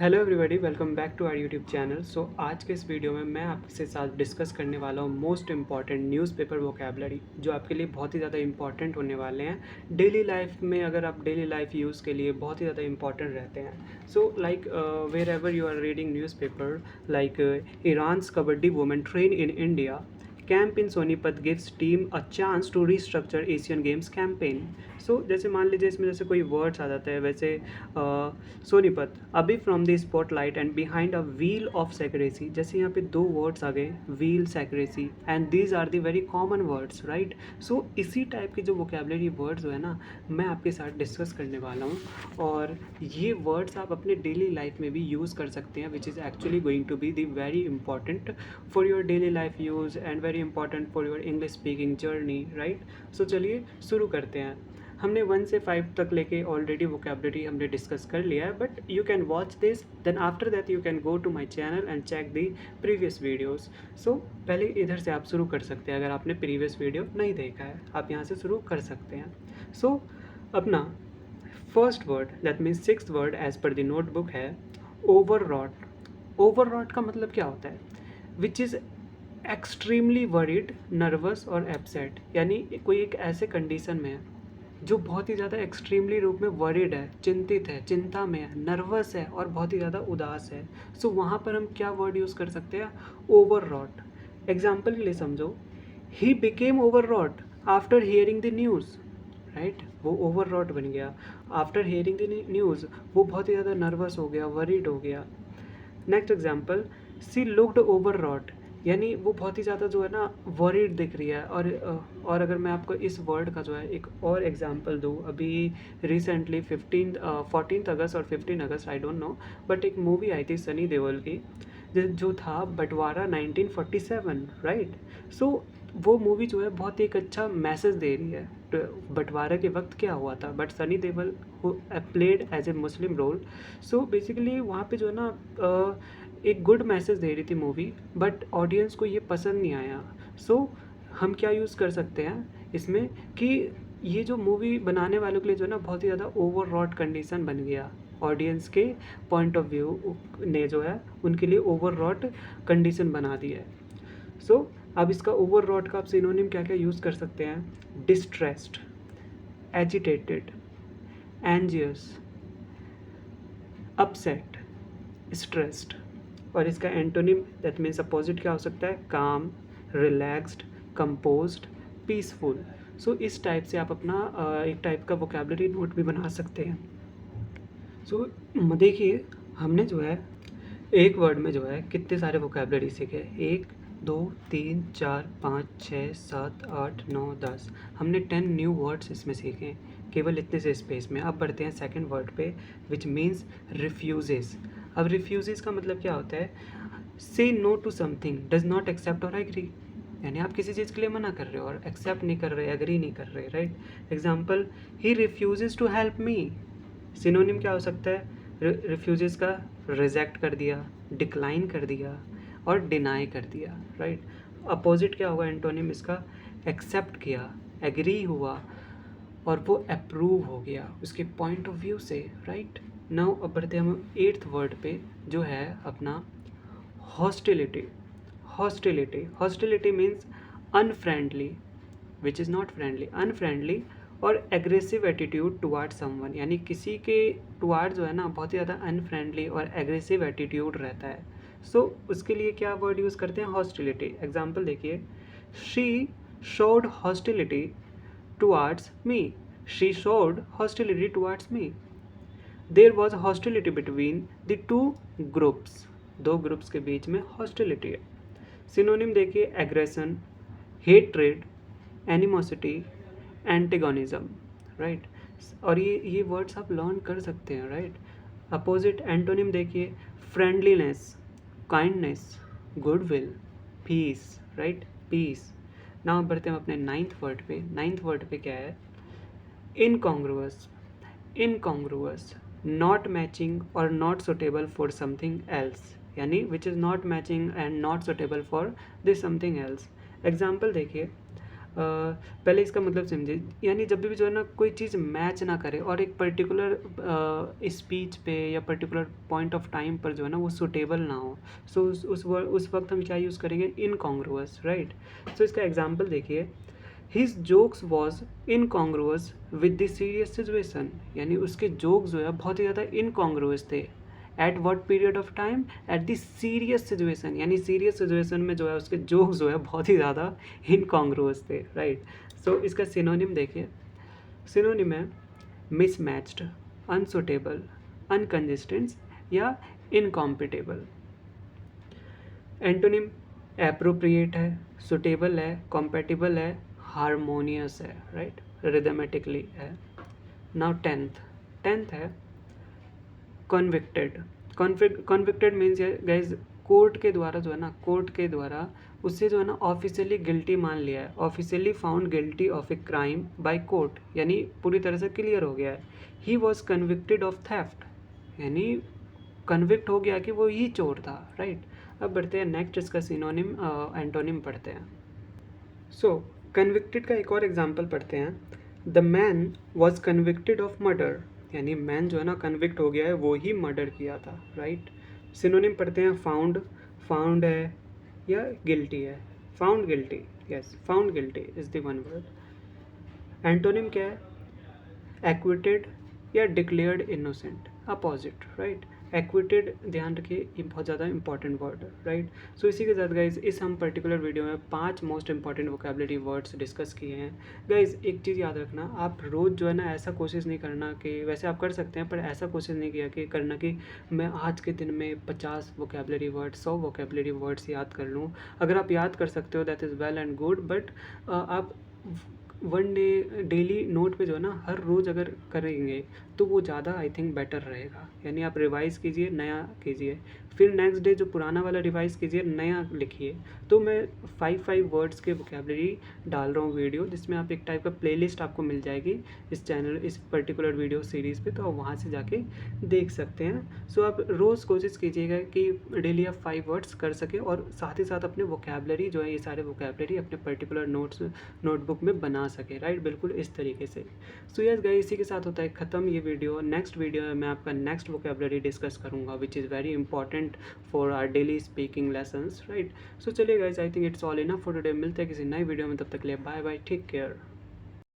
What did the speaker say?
Hello everybody, welcome back to our YouTube channel. आज के इस वीडियो में मैं आपके साथ डिस्कस करने वाला हूँ मोस्ट इम्पॉर्टेंट न्यूज़पेपर वोकेबलरी, जो आपके लिए बहुत ही ज़्यादा इंपॉर्टेंट होने वाले हैं डेली लाइफ में। अगर आप डेली लाइफ यूज़ के लिए बहुत ही ज़्यादा इंपॉर्टेंट रहते हैं। So like wherever you are reading newspaper, like Iran's kabaddi women train in India, camp in Sonipat gives team a chance to restructure Asian Games campaign. So जैसे मान लीजिए इसमें जैसे कोई वर्ड्स आ जाते हैं, वैसे सोनीपत अभी from the spotlight and behind a wheel of secrecy. जैसे यहाँ पे दो वर्ड्स आ गए, wheel, secrecy, and these are the very common words, right. So इसी टाइप के जो वोकेबलरी वर्ड्स जो है ना, मैं आपके साथ डिस्कस करने वाला हूँ, और ये वर्ड्स आप अपने डेली लाइफ में भी यूज़ कर सकते हैं, which is actually going to be the very important for your daily life use and very important for your English speaking journey, right. So चलिए शुरू करते हैं। हमने 1 से 5 तक लेके ऑलरेडी वोकेबलरी हमने डिस्कस कर लिया है, but you can watch this, then after that you can go to my channel and check the previous videos. So पहले इधर से आप शुरू कर सकते हैं। अगर आपने प्रीवियस वीडियो नहीं देखा है, आप यहाँ से शुरू कर सकते हैं। सो अपना first word, that means sixth word as पर द नोटबुक है ओवररॉट। ओवररॉट का मतलब क्या होता है? Which is extremely worried, nervous और अपसेट। यानी कोई एक ऐसे कंडीशन में है जो बहुत ही ज़्यादा एक्सट्रीमली रूप में वरीड है, चिंतित है, चिंता में है, नर्वस है और बहुत ही ज़्यादा उदास है। सो वहाँ पर हम क्या वर्ड यूज़ कर सकते हैं? ओवररॉट। एग्जाम्पल के लिए समझो, he became overwrought after hearing the news, right. वो ओवररॉट बन गया आफ्टर हियरिंग द न्यूज़। वो बहुत ही ज़्यादा नर्वस हो गया, वरीड हो गया। नेक्स्ट एग्जाम्पल, सी लुक्ड ओवररॉट, यानी वो बहुत ही ज़्यादा जो है ना वरीड दिख रही है। और अगर मैं आपको इस वर्ड का जो है एक और एग्जांपल दूँ, अभी रिसेंटली 14 अगस्त और 15 अगस्त, आई डोंट नो, बट एक मूवी आई थी सनी देओल की, जो था बंटवारा 1947, राइट। सो वो मूवी जो है बहुत ही एक अच्छा मैसेज दे रही है। बंटवारा के वक्त क्या हुआ था, but Sunny Deol played as a Muslim role. So basically वहाँ पे जो है ना एक गुड मैसेज दे रही थी मूवी, बट ऑडियंस को ये पसंद नहीं आया। सो हम क्या यूज़ कर सकते हैं इसमें कि ये जो मूवी बनाने वालों के लिए जो है ना बहुत ही ज़्यादा ओवररॉट कंडीशन बन गया। ऑडियंस के पॉइंट ऑफ व्यू ने जो है उनके लिए ओवररॉट कंडीशन बना दी है। सो अब इसका ओवररॉट का आप सिनोनिम क्या क्या यूज़ कर सकते हैं? Distressed, agitated, anxious, upset, stressed. और इसका एंटोनिम, दैट मीन्स अपोजिट, क्या हो सकता है? काम, रिलैक्स्ड, कंपोज्ड, पीसफुल। सो इस टाइप से आप अपना एक टाइप का वोकेबलरी नोट भी बना सकते हैं। सो देखिए, हमने जो है एक वर्ड में जो है कितने सारे वोकेबलरी सीखे? 1 2 3 4 5 6 7 8 9 10। हमने 10 न्यू वर्ड्स इसमें सीखे केवल इतने से स्पेस में। अब बढ़ते हैं सेकंड वर्ड पे, विच मीन्स रिफ्यूजेस। अब रिफ्यूजेस का मतलब क्या होता है? Say no to something, does not accept और एग्री। यानी आप किसी चीज़ के लिए मना कर रहे हो और एक्सेप्ट नहीं कर रहे, एग्री नहीं कर रहे, right. Example, he refuses to help me. Synonym क्या हो सकता है? रिफ्यूजेस का रिजेक्ट कर दिया, डिक्लाइन कर दिया और डिनाई कर दिया, राइट। अपोजिट क्या होगा एंटोनिम इसका? एक्सेप्ट किया, एग्री हुआ और वो अप्रूव हो गया उसके पॉइंट ऑफ व्यू से, राइट। नाउ अब बढ़ते हैं हम एट्थ वर्ड पे, जो है अपना hostility. Hostility, hostility means unfriendly, which is not friendly, unfriendly और एग्रेसिव एटीट्यूड टुवार्ड समवन। यानी किसी के टुवार्ड जो है ना बहुत ही ज़्यादा अनफ्रेंडली और एग्रेसिव एटीट्यूड रहता है। सो उसके लिए क्या वर्ड यूज़ करते हैं? हॉस्टिलिटी। एग्जाम्पल देखिए, she showed hostility towards me. She showed hostility towards me. There was hostility between the two groups. दो ग्रुप्स के बीच में हॉस्टिलिटी है। सिनोनिम देखिए, aggression, hatred, animosity, antagonism, right. और ये वर्ड्स आप लर्न कर सकते हैं, राइट। अपोजिट एंटोनिम देखिए, friendliness, kindness, goodwill, peace, right, peace. Now बढ़ते हैं अपने नाइन्थ वर्ड पे। नाइन्थ वर्ड पे क्या है? इनकॉन्ग्रुअस। इनकॉन्ग्रुअस, नॉट मैचिंग और not suitable for something else. यानी which is not matching and not suitable for this something else. Example देखिए, पहले इसका मतलब समझे, यानी जब भी जो है ना कोई चीज़ मैच ना करे और एक पर्टिकुलर स्पीच पे या पर्टिकुलर पॉइंट ऑफ टाइम पर जो है ना वो सुटेबल ना हो, सो उस वक्त हम क्या यूज़ करेंगे, इनकॉन्ग्रुअस, राइट। सो इसका एग्जांपल देखिए, his jokes was incongruous with the serious situation, यानी उसके जोक्स जो है बहुत ही ज़्यादा इनकॉन्ग्रुअस थे। At what period of time, at the serious situation, यानी सीरियस सिचुएशन में जो है उसके जोक्स जो है बहुत ही ज़्यादा इनकॉन्ग्रुअस थे, राइट। सो इसका सिनोनिम देखिए, सिनोनिम है मिसमैच्ड, अनसुटेबल, अनकंसिस्टेंट या इनकॉम्पिटेबल। एंटोनिम एप्रोप्रिएट है, सुटेबल है, कॉम्पेटिबल है, हारमोनियस है, राइट, रिदमेटिकली है। नाउ टेंथ है convicted. Convicted means guys court के द्वारा जो है ना, कोर्ट के द्वारा उससे जो है ना ऑफिशियली गिल्टी मान लिया है, officially found guilty of a crime by court, यानी पूरी तरह से क्लियर हो गया है। He was convicted of theft, यानी कन्विक्ट हो गया कि वो ही चोर था, राइट। अब बढ़ते हैं नेक्स्ट, इसका सिनोनिम एंटोनिम पढ़ते हैं। सो कन्विक्टेड का एक और एग्जाम्पल पढ़ते हैं। The man was convicted of murder, यानी मैन जो है ना कन्विक्ट हो गया है, वो ही मर्डर किया था, राइट। सिनोनिम पढ़ते हैं फाउंड, फाउंड है या गिल्टी है, found guilty, yes, found guilty is the one word. Antonym क्या है, एक्विटेड या declared innocent, opposite, right. Acquitted, ध्यान रखिए ये बहुत ज़्यादा इंपॉर्टेंट वर्ड है, राइट। सो इसी के साथ गाइज इस हम पर्टिकुलर वीडियो में 5 most important vocabulary words discuss किए हैं। गाइज एक चीज़ याद रखना, आप रोज़ जो है ना ऐसा कोशिश नहीं करना कि, वैसे आप कर सकते हैं पर ऐसा कोशिश नहीं किया कि करना कि मैं आज के दिन में 50 वोकेबलरी वर्ड, 100 वोकेबलरी वर्ड्स याद कर लूँ। अगर आप याद कर सकते हो that is well and good, but आप वन डे डेली नोट पे जो है ना हर रोज़ अगर करेंगे तो वो ज़्यादा आई थिंक बेटर रहेगा। यानी आप रिवाइज़ कीजिए, नया कीजिए, फिर नेक्स्ट डे जो पुराना वाला रिवाइज़ कीजिए, नया लिखिए। तो मैं 5 वर्ड्स के वोकेबलरी डाल रहा हूँ वीडियो, जिसमें आप एक टाइप का प्लेलिस्ट आपको मिल जाएगी इस चैनल, इस पर्टिकुलर वीडियो सीरीज़ पे, तो आप वहाँ से जाके देख सकते हैं। सो आप रोज़ कोशिश कीजिएगा कि डेली आप 5 वर्ड्स कर सकें और साथ ही साथ अपने वोकेबलरी जो है, ये सारे वोकेबलरी अपने पर्टिकुलर नोटबुक में बना सके, राइट, बिल्कुल इस तरीके से। सो यस गाइस, इसी के साथ होता है ख़त्म ये वीडियो। नेक्स्ट वीडियो में मैं आपका नेक्स्ट वोकेबलरी डिस्कस करूँगा which is very important for our daily speaking lessons, right. So चलिए guys, I think it's all enough for today. मिलते हैं किसी नई वीडियो में, तब तक के लिए बाय बाय, टेक केयर।